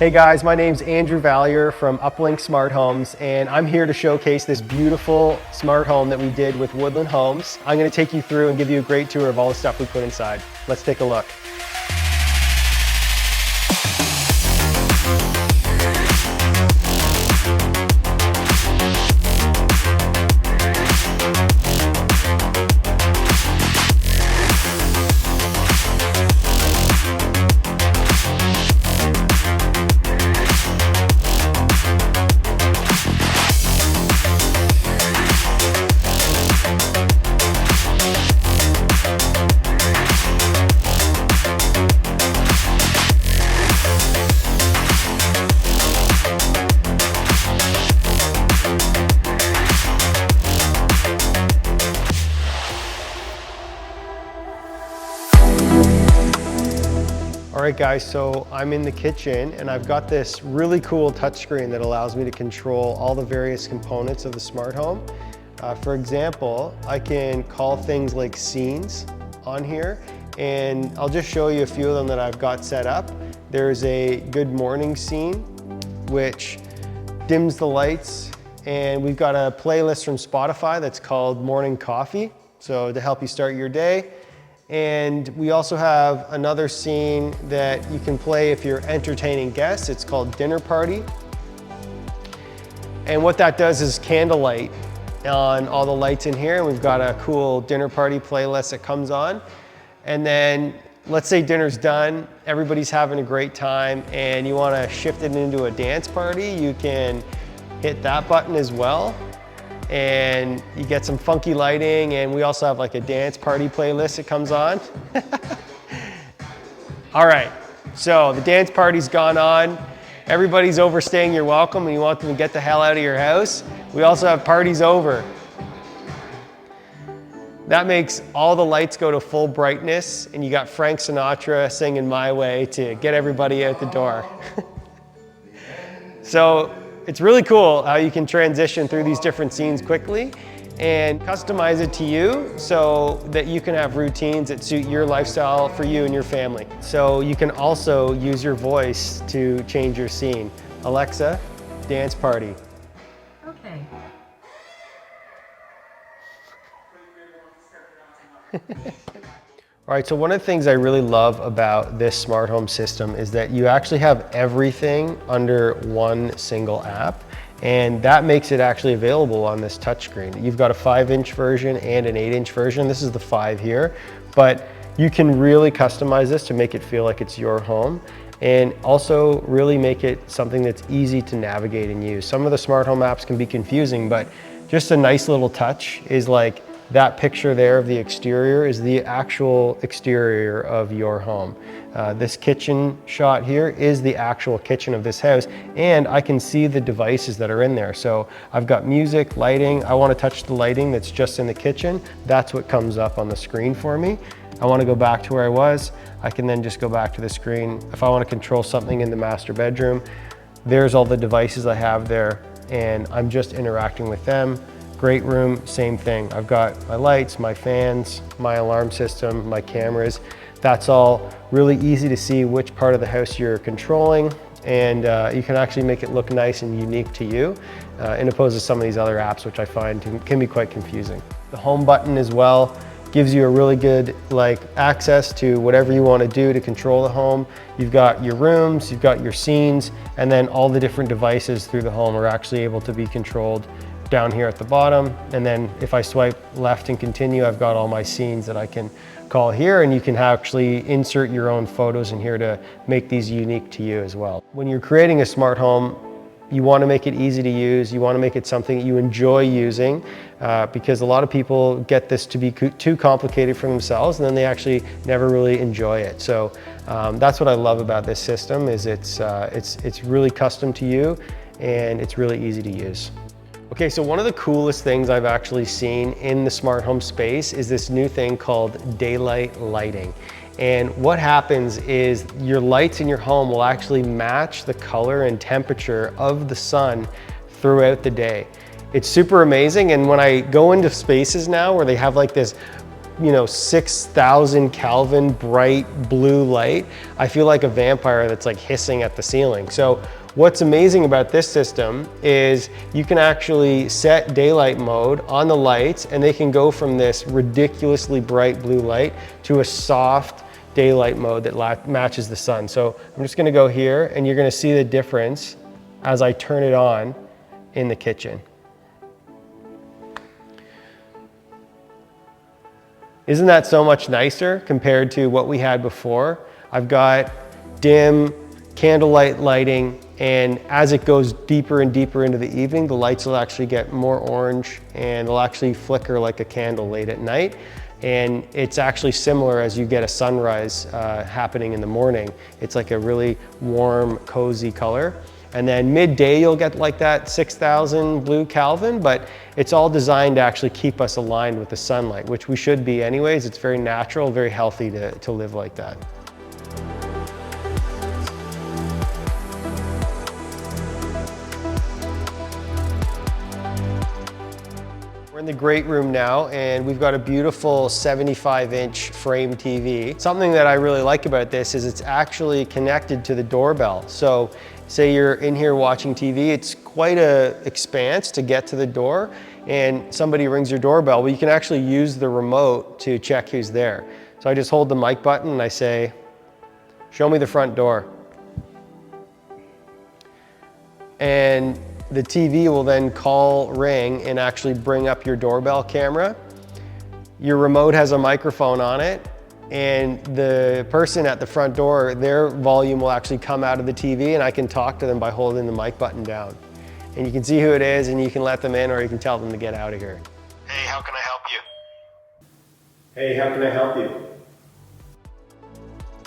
Hey guys, my name's Andrew Valier from Uplynk Smart Homes, and I'm here to showcase this beautiful smart home that we did with Woodland Homes. I'm going to take you through and give you a great tour of all the stuff we put inside. Let's take a look. All right guys, so I'm in the kitchen and I've got this really cool touchscreen that allows me to control all the various components of the smart home. For example, I can call things like scenes on here, and I'll just show you a few of them that I've got set up. There's a good morning scene, which dims the lights, and we've got a playlist from Spotify that's called Morning Coffee, so to help you start your day. And we also have another scene that you can play if you're entertaining guests. It's called Dinner Party. And what that does is candlelight on all the lights in here. And we've got a cool dinner party playlist that comes on. And then let's say dinner's done, everybody's having a great time, and you want to shift it into a dance party, you can hit that button as well. And you get some funky lighting, and we also have like a dance party playlist that comes on. All right, so the dance party's gone on. Everybody's overstaying your welcome and you want them to get the hell out of your house. We also have parties over. That makes all the lights go to full brightness, and you got Frank Sinatra singing My Way to get everybody out the door. So it's really cool how you can transition through these different scenes quickly and customize it to you so that you can have routines that suit your lifestyle for you and your family. So you can also use your voice to change your scene. Alexa, dance party. Okay. All right, so one of the things I really love about this smart home system is that you actually have everything under one single app, and that makes it actually available on this touchscreen. You've got a 5-inch version and an 8-inch version. This is the 5 here, but you can really customize this to make it feel like it's your home, and also really make it something that's easy to navigate and use. Some of the smart home apps can be confusing, but just a nice little touch is like that picture there of the exterior is the actual exterior of your home. This kitchen shot here is the actual kitchen of this house, and I can see the devices that are in there. So I've got music, lighting. I want to touch the lighting that's just in the kitchen. That's what comes up on the screen for me. I want to go back to where I was. I can then just go back to the screen. If I want to control something in the master bedroom, there's all the devices I have there, and I'm just interacting with them. Great room, same thing. I've got my lights, my fans, my alarm system, my cameras. That's all really easy to see which part of the house you're controlling, and you can actually make it look nice and unique to you, in opposed to some of these other apps, which I find can be quite confusing. The home button as well gives you a really good access to whatever you want to do to control the home. You've got your rooms, you've got your scenes, and then all the different devices through the home are actually able to be controlled down here at the bottom. And then if I swipe left and continue, I've got all my scenes that I can call here, and you can actually insert your own photos in here to make these unique to you as well. When you're creating a smart home, you want to make it easy to use. You want to make it something that you enjoy using, because a lot of people get this to be too complicated for themselves, and then they actually never really enjoy it. So that's what I love about this system, is it's really custom to you, and it's really easy to use. Okay, so one of the coolest things I've actually seen in the smart home space is this new thing called daylight lighting. And what happens is your lights in your home will actually match the color and temperature of the sun throughout the day. It's super amazing, and when I go into spaces now where they have like this 6,000 Kelvin bright blue light, I feel like a vampire that's like hissing at the ceiling. So what's amazing about this system is you can actually set daylight mode on the lights, and they can go from this ridiculously bright blue light to a soft daylight mode that matches the sun. So I'm just gonna go here, and you're gonna see the difference as I turn it on in the kitchen. Isn't that so much nicer compared to what we had before? I've got dim candlelight lighting, and as it goes deeper and deeper into the evening, the lights will actually get more orange and they'll actually flicker like a candle late at night. And it's actually similar as you get a sunrise happening in the morning. It's like a really warm, cozy color. And then midday, you'll get like that 6,000 blue Kelvin, but it's all designed to actually keep us aligned with the sunlight, which we should be anyways. It's very natural, very healthy to live like that. We're in the great room now, and we've got a beautiful 75-inch frame TV. Something that I really like about this is it's actually connected to the doorbell. So say you're in here watching TV, it's quite an expanse to get to the door, and somebody rings your doorbell. Well, you can actually use the remote to check who's there. So I just hold the mic button and I say, "Show me the front door." And the TV will then ring and actually bring up your doorbell camera. Your remote has a microphone on it, and the person at the front door, their volume will actually come out of the TV, and I can talk to them by holding the mic button down. And you can see who it is, and you can let them in, or you can tell them to get out of here. "Hey, how can I help you?" "Hey, how can I help you?"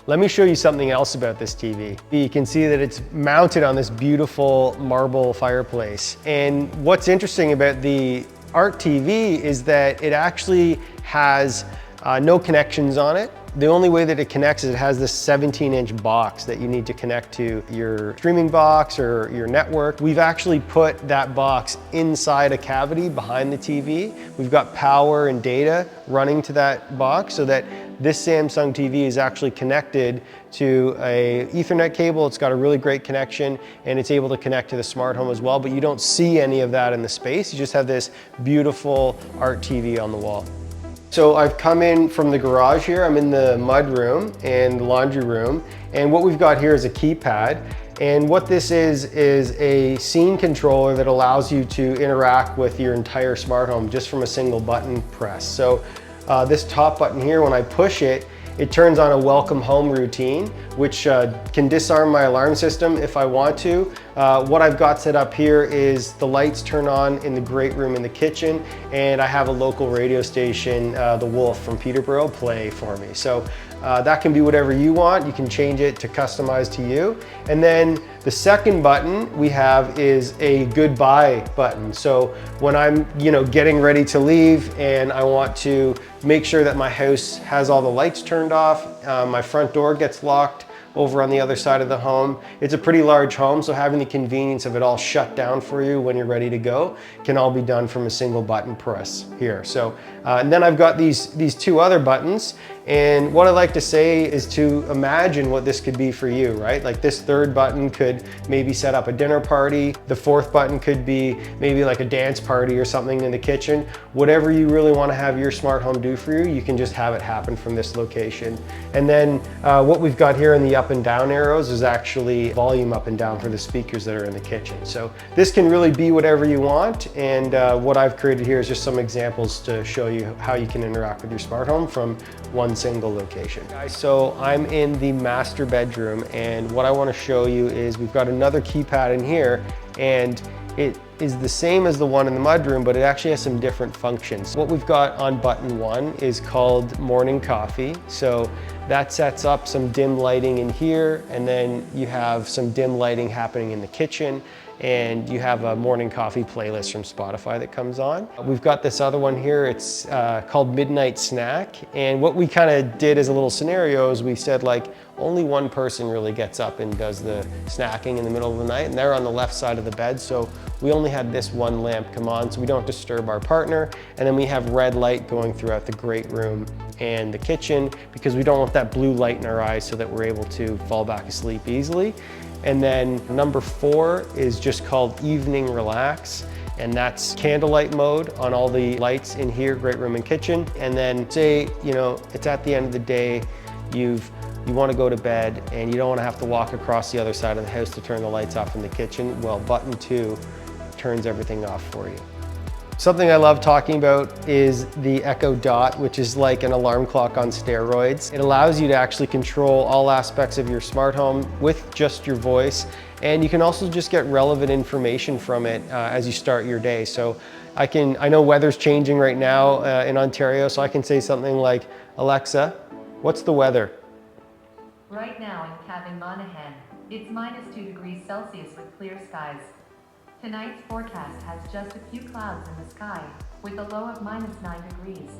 Let me show you something else about this TV. You can see that it's mounted on this beautiful marble fireplace. And what's interesting about the Art TV is that it actually has no connections on it. The only way that it connects is it has this 17-inch box that you need to connect to your streaming box or your network. We've actually put that box inside a cavity behind the TV. We've got power and data running to that box so that this Samsung TV is actually connected to a Ethernet cable. It's got a really great connection, and it's able to connect to the smart home as well, but you don't see any of that in the space. You just have this beautiful Art TV on the wall. So I've come in from the garage here. I'm in the mud room and the laundry room. And what we've got here is a keypad. And what this is a scene controller that allows you to interact with your entire smart home just from a single button press. So this top button here, when I push it, it turns on a welcome home routine, which can disarm my alarm system if I want to. What I've got set up here is the lights turn on in the great room in the kitchen, and I have a local radio station, The Wolf from Peterborough, play for me. So that can be whatever you want. You can change it to customize to you. And then the second button we have is a goodbye button. So when I'm getting ready to leave and I want to make sure that my house has all the lights turned off, my front door gets locked over on the other side of the home. It's a pretty large home, so having the convenience of it all shut down for you when you're ready to go can all be done from a single button press here. So, and then I've got these two other buttons, and what I like to say is to imagine what this could be for you, right? Like this third button could maybe set up a dinner party. The fourth button could be maybe like a dance party or something in the kitchen. Whatever you really want to have your smart home do for you, you can just have it happen from this location. And then what we've got here in the up and down arrows is actually volume up and down for the speakers that are in the kitchen. So this can really be whatever you want, and what I've created here is just some examples to show you how you can interact with your smart home from one single location. Guys, so I'm in the master bedroom, and what I want to show you is we've got another keypad in here, and it is the same as the one in the mudroom, but it actually has some different functions. What we've got on button 1 is called morning coffee. So that sets up some dim lighting in here, and then you have some dim lighting happening in the kitchen, and you have a morning coffee playlist from Spotify that comes on. We've got this other one here, it's called Midnight Snack. And what we kind of did as a little scenario is we said like, only one person really gets up and does the snacking in the middle of the night, and they're on the left side of the bed. So we only had this one lamp come on so we don't disturb our partner. And then we have red light going throughout the great room and the kitchen because we don't want that blue light in our eyes so that we're able to fall back asleep easily. And then number 4 is just called Evening Relax. And that's candlelight mode on all the lights in here, great room and kitchen. And then say, you know, it's at the end of the day, you want to go to bed and you don't want to have to walk across the other side of the house to turn the lights off in the kitchen. Well, button 2 turns everything off for you. Something I love talking about is the Echo Dot, which is like an alarm clock on steroids. It allows you to actually control all aspects of your smart home with just your voice. And you can also just get relevant information from it as you start your day. So I know weather's changing right now in Ontario, so I can say something like, Alexa, what's the weather? Right now in Cavan, Monaghan, it's -2 degrees Celsius with clear skies. Tonight's forecast has just a few clouds in the sky, with a low of -9 degrees.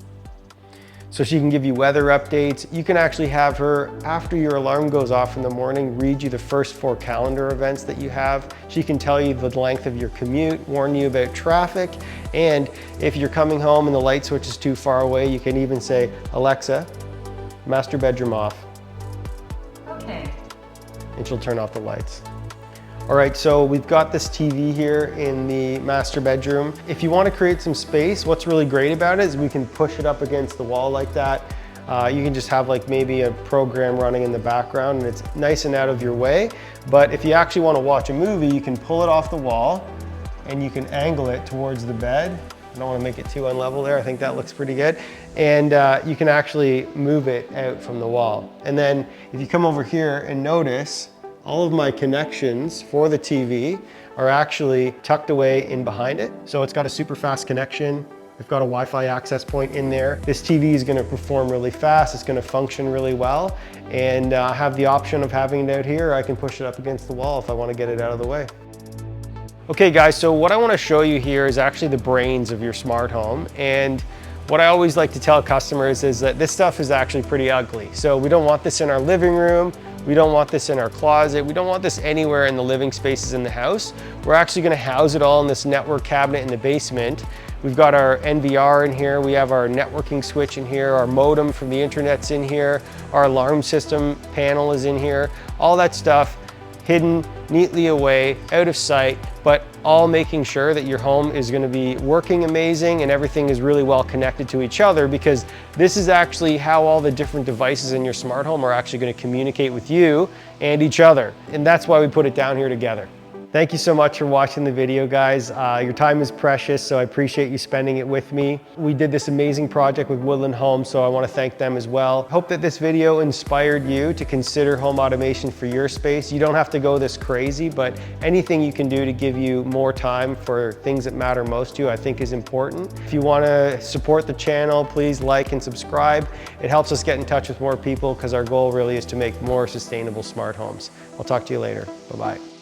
So she can give you weather updates. You can actually have her, after your alarm goes off in the morning, read you the first 4 calendar events that you have. She can tell you the length of your commute, warn you about traffic, and if you're coming home and the light switch is too far away, you can even say, Alexa, master bedroom off. Okay. And she'll turn off the lights. All right, so we've got this TV here in the master bedroom. If you want to create some space, what's really great about it is we can push it up against the wall like that. You can just have like maybe a program running in the background and it's nice and out of your way. But if you actually want to watch a movie, you can pull it off the wall and you can angle it towards the bed. I don't want to make it too unlevel there. I think that looks pretty good. And you can actually move it out from the wall. And then if you come over here and notice, all of my connections for the TV are actually tucked away in behind it. So it's got a super fast connection. We've got a Wi-Fi access point in there. This TV is gonna perform really fast. It's gonna function really well. And I have the option of having it out here. I can push it up against the wall if I wanna get it out of the way. Okay guys, so what I wanna show you here is actually the brains of your smart home. And what I always like to tell customers is that this stuff is actually pretty ugly. So we don't want this in our living room. We don't want this in our closet. We don't want this anywhere in the living spaces in the house. We're actually gonna house it all in this network cabinet in the basement. We've got our NVR in here. We have our networking switch in here. Our modem from the internet's in here. Our alarm system panel is in here. All that stuff hidden neatly away, out of sight, but all making sure that your home is gonna be working amazing and everything is really well connected to each other, because this is actually how all the different devices in your smart home are actually gonna communicate with you and each other. And that's why we put it down here together. Thank you so much for watching the video, guys. Your time is precious, so I appreciate you spending it with me. We did this amazing project with Woodland Homes, so I want to thank them as well. Hope that this video inspired you to consider home automation for your space. You don't have to go this crazy, but anything you can do to give you more time for things that matter most to you, I think is important. If you want to support the channel, please like and subscribe. It helps us get in touch with more people because our goal really is to make more sustainable smart homes. I'll talk to you later. Bye-bye.